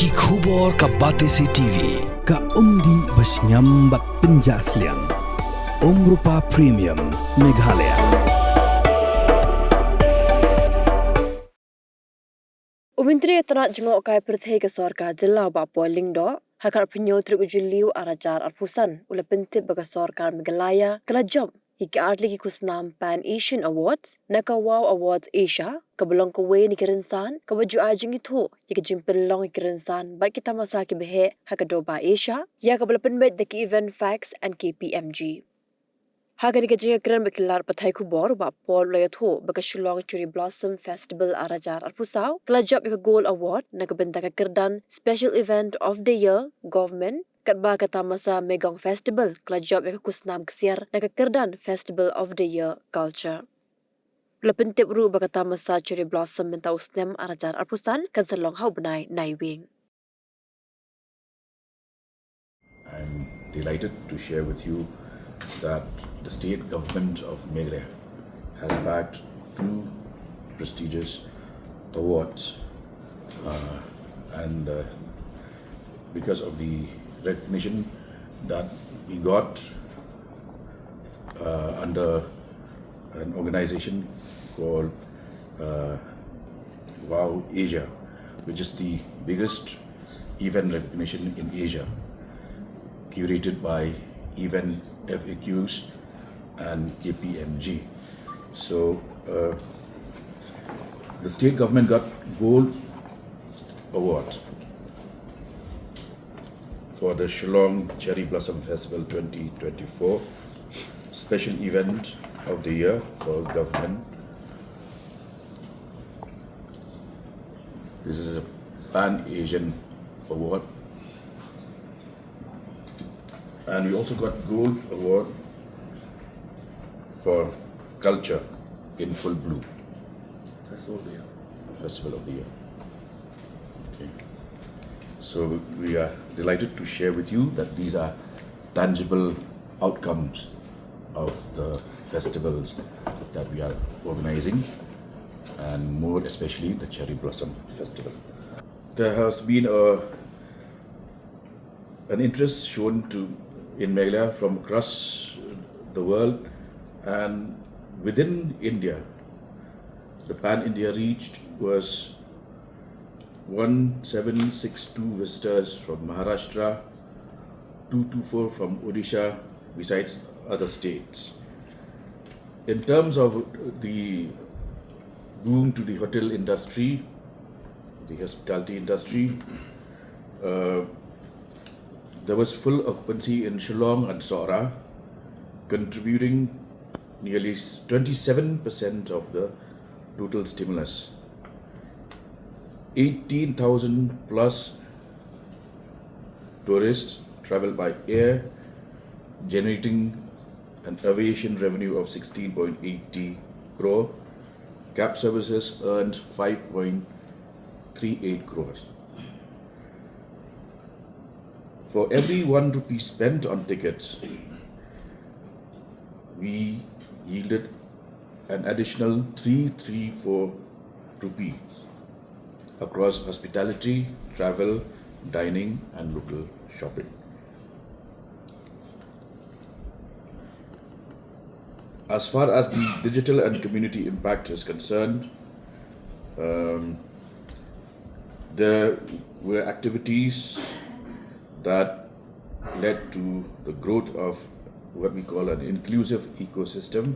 Ki khubor ka Batesi TV. Ka umdi basnyam bat penjaslian. Rupa Premium Meghalaya. Umintri tanah jengok kai perthai ke Sorkar jela ba polling do hakar penyo truk ujuliu arajar arpusan ula pentip baga Sorkar Meghalaya kala job hiki artli ki kusnam Pan Asian Awards naka Wow Awards Asia kabelong kowe ni kirinsan kabaju ajing itu yaki jimpel long kirinsan bat kita Tamasa ki behe hakadoba Asia ya kabelapen bet deki event facts and KPMG. Hagari kejaya keren bekilar pathai kubor ba pol layatho baka Shillong Cherry Blossom Festival arajar arpusau kelajap ika Gold Award nakabenta kerdan Special Event of the Year Government katba ka Tamasa Megong Festival kelajap ika kusnam kesiar nakakerdan Festival of the Year Culture. Lepentip ru baka Tamasa Cherry Blossom menta usnem arajar arpusan kan salong hau benai naiwing. I'm delighted to share with you that the state government of Meghalaya has backed two prestigious awards and because of the recognition that we got under an organization called Wow Asia, which is the biggest event recognition in Asia, curated by Event FAQs and KPMG. So the state government got Gold Award for the Shillong Cherry Blossom Festival 2024, special event of the year for government. This is a Pan-Asian award. And we also got Gold Award for Culture in Full Blue. Festival of the Year. Okay. So we are delighted to share with you that these are tangible outcomes of the festivals that we are organizing, and more especially the Cherry Blossom Festival. There has been an interest shown in Meghalaya from across the world, and within India, the Pan-India reached was 1762 visitors from Maharashtra, 224 from Odisha, besides other states. In terms of the boom to the hotel industry, the hospitality industry, there was full occupancy in Shillong and Sorkar, contributing nearly 27% of the total stimulus. 18,000 plus tourists traveled by air, generating an aviation revenue of 16.80 crore. Cab services earned 5.38 crores. For every 1 rupee spent on tickets, we yielded an additional 334 rupees across hospitality, travel, dining, and local shopping. As far as the digital and community impact is concerned, there were activities that led to the growth of what we call an inclusive ecosystem,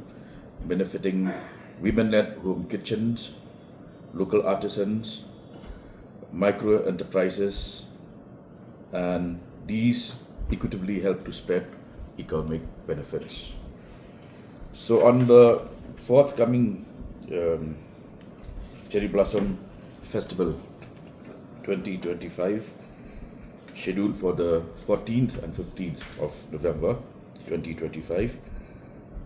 benefiting women-led home kitchens, local artisans, micro enterprises, and these equitably help to spread economic benefits. So on the forthcoming Cherry Blossom Festival 2025, scheduled for the 14th and 15th of November 2025,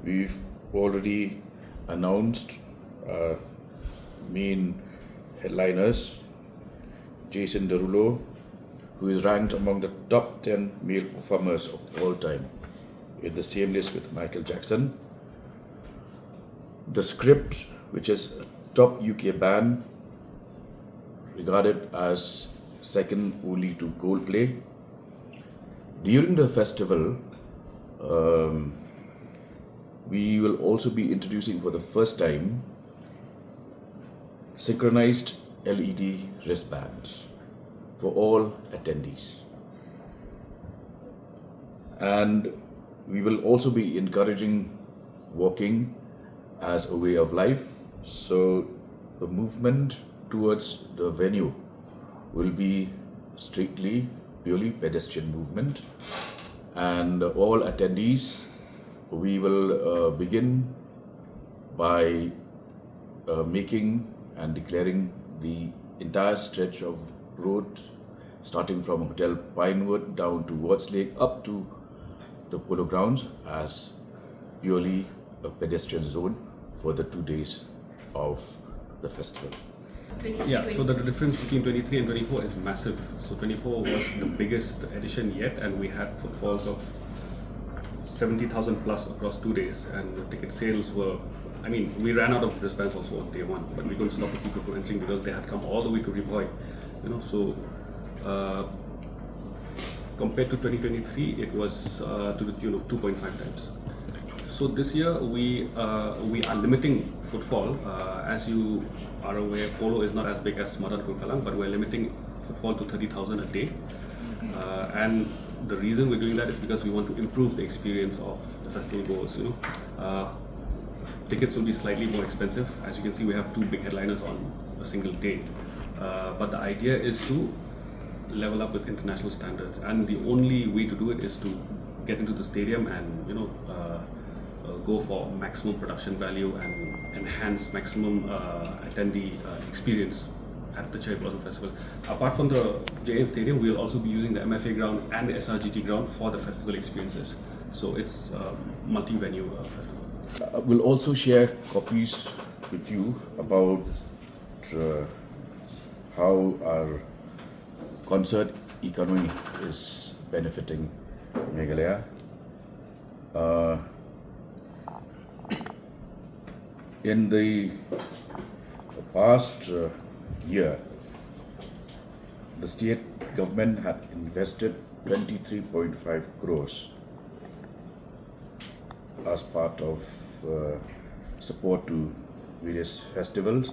we've already announced main headliners. Jason Derulo, who is ranked among the top 10 male performers of all time, in the same list with Michael Jackson. The Script, which is a top UK band regarded as second only to Coldplay. During the festival, we will also be introducing for the first time synchronized LED wristbands for all attendees. And we will also be encouraging walking as a way of life. So the movement towards the venue will be strictly purely pedestrian movement, and all attendees, we will begin by making and declaring the entire stretch of road starting from Hotel Pinewood down to Watts Lake up to the polo grounds as purely a pedestrian zone for the 2 days of the festival. Yeah, so the difference between 23 and 24 is massive. So 24 was the biggest edition yet, and we had footfalls of 70,000 plus across 2 days, and the ticket sales were, I mean, we ran out of wristbands also on day one, but we couldn't stop the people from entering because they had come all the way to Rivoy, you know. So compared to 2023, it was to the tune of 2.5 times. So this year we are limiting footfall. As you are aware, polo is not as big as Madan Kurkalang, but we're limiting footfall to 30,000 a day. And the reason we're doing that is because we want to improve the experience of the festival goers. You know, tickets will be slightly more expensive. As you can see, we have 2 big headliners on a single day. But the idea is to level up with international standards, and the only way to do it is to get into the stadium and, you know, go for maximum production value and enhance maximum attendee experience at the Cherry Blossom Festival. Apart from the JN Stadium, we'll also be using the MFA ground and the SRGT ground for the festival experiences. So it's a multi-venue festival. We'll also share copies with you about how our concert economy is benefiting Meghalaya. In the past year, the state government had invested 23.5 crores as part of support to various festivals,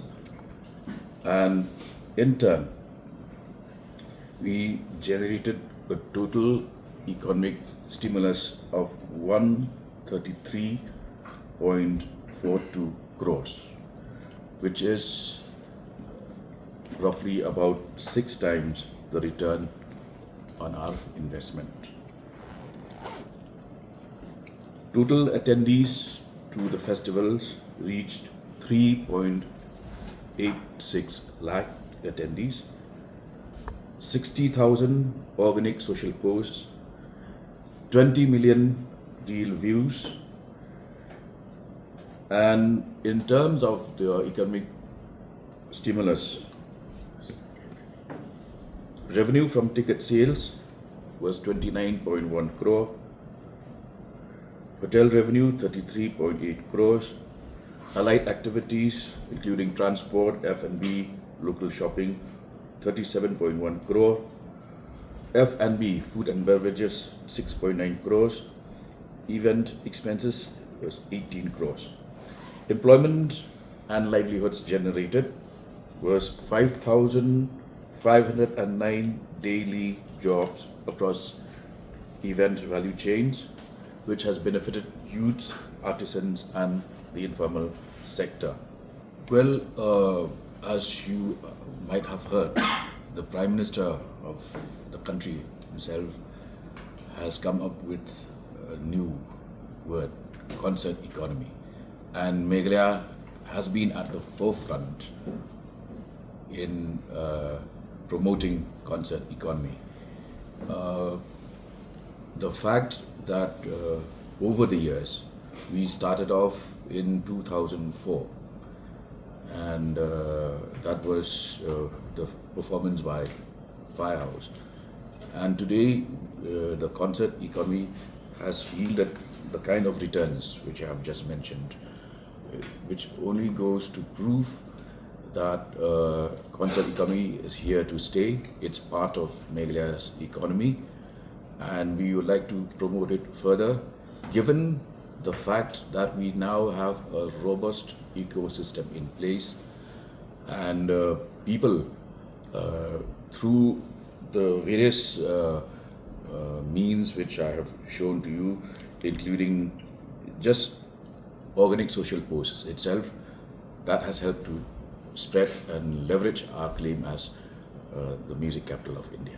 and in turn we generated a total economic stimulus of 133.42 crores, which is roughly about 6 times the return on our investment. Total attendees to the festivals reached 3.86 lakh attendees, 60,000 organic social posts, 20 million reel views, and in terms of the economic stimulus, revenue from ticket sales was 29.1 crore, hotel revenue 33.8 crores, allied activities including transport, F&B, local shopping 37.1 crore, F&B, food and beverages 6.9 crores, event expenses was 18 crores. Employment and livelihoods generated was 5,509 daily jobs across event value chains, which has benefited youths, artisans and the informal sector. Well, as you might have heard, the Prime Minister of the country himself has come up with a new word, concert economy. And Meghalaya has been at the forefront in promoting concert economy. The fact that over the years, we started off in 2004, and that was the performance by Firehouse. And today, the concert economy has yielded the kind of returns which I have just mentioned, which only goes to prove that concert economy is here to stay. It's part of Meghalaya's economy, and we would like to promote it further, given the fact that we now have a robust ecosystem in place, and people through the various means which I have shown to you, including just organic social posts itself, that has helped to spread and leverage our claim as the music capital of India.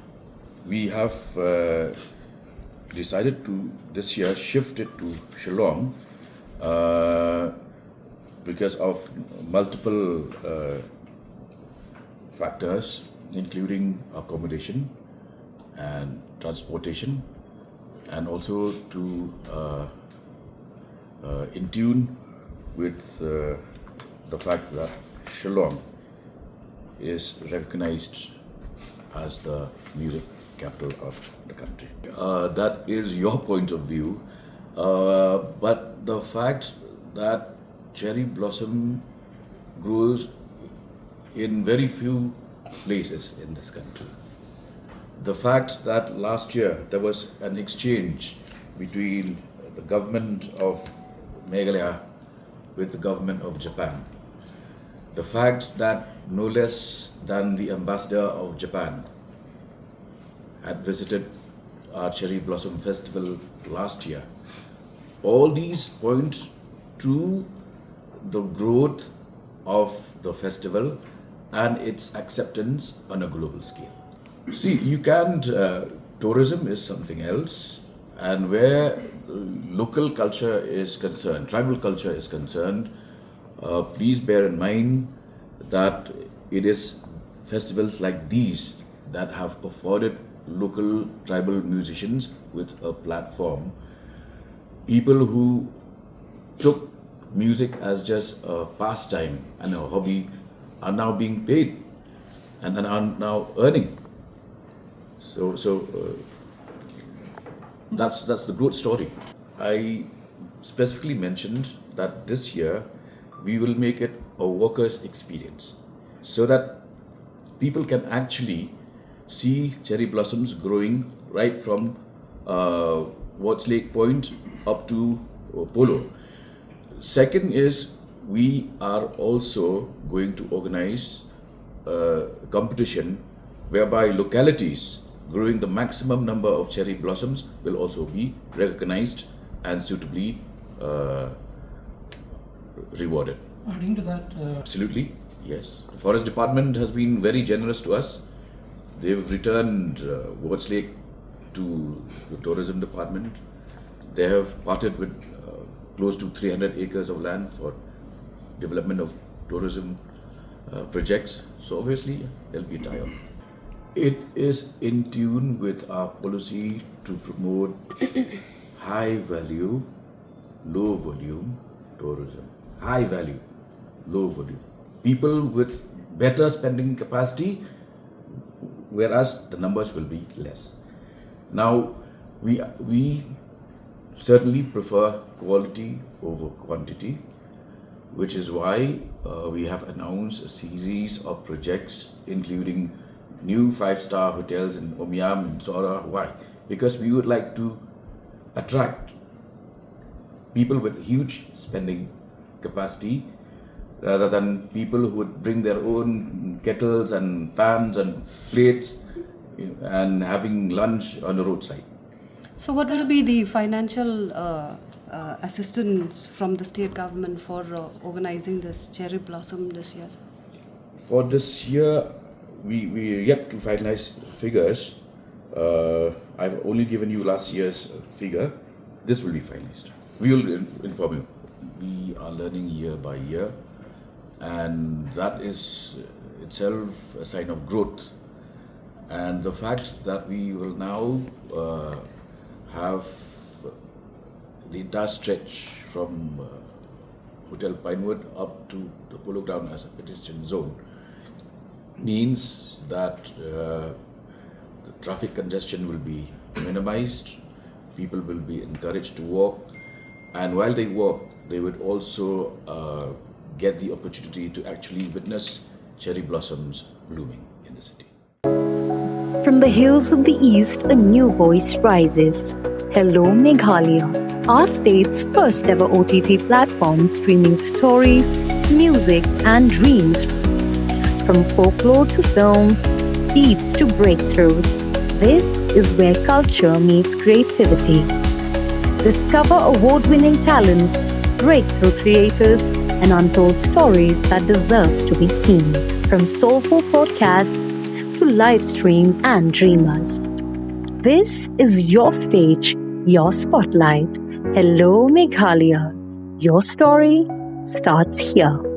We have decided to this year shift it to Shillong because of multiple factors, including accommodation and transportation, and also to in tune with the fact that Shillong is recognized as the music capital of the country. That is your point of view, but the fact that cherry blossom grows in very few places in this country. The fact that last year there was an exchange between the government of Meghalaya with the government of Japan. The fact that no less than the ambassador of Japan had visited our Cherry Blossom Festival last year. All these point to the growth of the festival and its acceptance on a global scale. See, you can't, tourism is something else, and where local culture is concerned, tribal culture is concerned, please bear in mind that it is festivals like these that have afforded local tribal musicians with a platform. People who took music as just a pastime and a hobby are now being paid and are now earning. So that's the growth story. I specifically mentioned that this year we will make it a workers' experience so that people can actually see cherry blossoms growing right from Watts Lake Point up to Polo. Second is we are also going to organize a competition whereby localities growing the maximum number of cherry blossoms will also be recognized and suitably rewarded. Adding to that, Absolutely, yes. The Forest Department has been very generous to us. They've returned Watts Lake to the Tourism Department. They have parted with close to 300 acres of land for development of tourism projects. So obviously, there'll be a tie-up. It is in tune with our policy to promote high value, low volume tourism. High value, low volume. People with better spending capacity, whereas the numbers will be less. Now, we certainly prefer quality over quantity, which is why we have announced a series of projects, including new 5-star hotels in Omiam and Sora. Why? Because we would like to attract people with huge spending capacity rather than people who would bring their own kettles and pans and plates and having lunch on the roadside. So what will be the financial assistance from the state government for organizing this cherry blossom this year? For this year, we are yet to finalize figures. I've only given you last year's figure. This will be finalized. We will inform you. We are learning year by year, and that is itself a sign of growth. And the fact that we will now have the entire stretch from Hotel Pinewood up to the Polo Ground as a pedestrian zone means that the traffic congestion will be minimized, people will be encouraged to walk, and while they walk, they would also get the opportunity to actually witness cherry blossoms blooming in the city. From the hills of the east, a new voice rises. Hello, Meghalaya, our state's first ever OTT platform streaming stories, music, and dreams. From folklore to films, beats to breakthroughs, this is where culture meets creativity. Discover award-winning talents, breakthrough creators, and untold stories that deserves to be seen. From soulful podcasts to live streams and dreamers. This is your stage, your spotlight. Hello, Meghalaya. Your story starts here.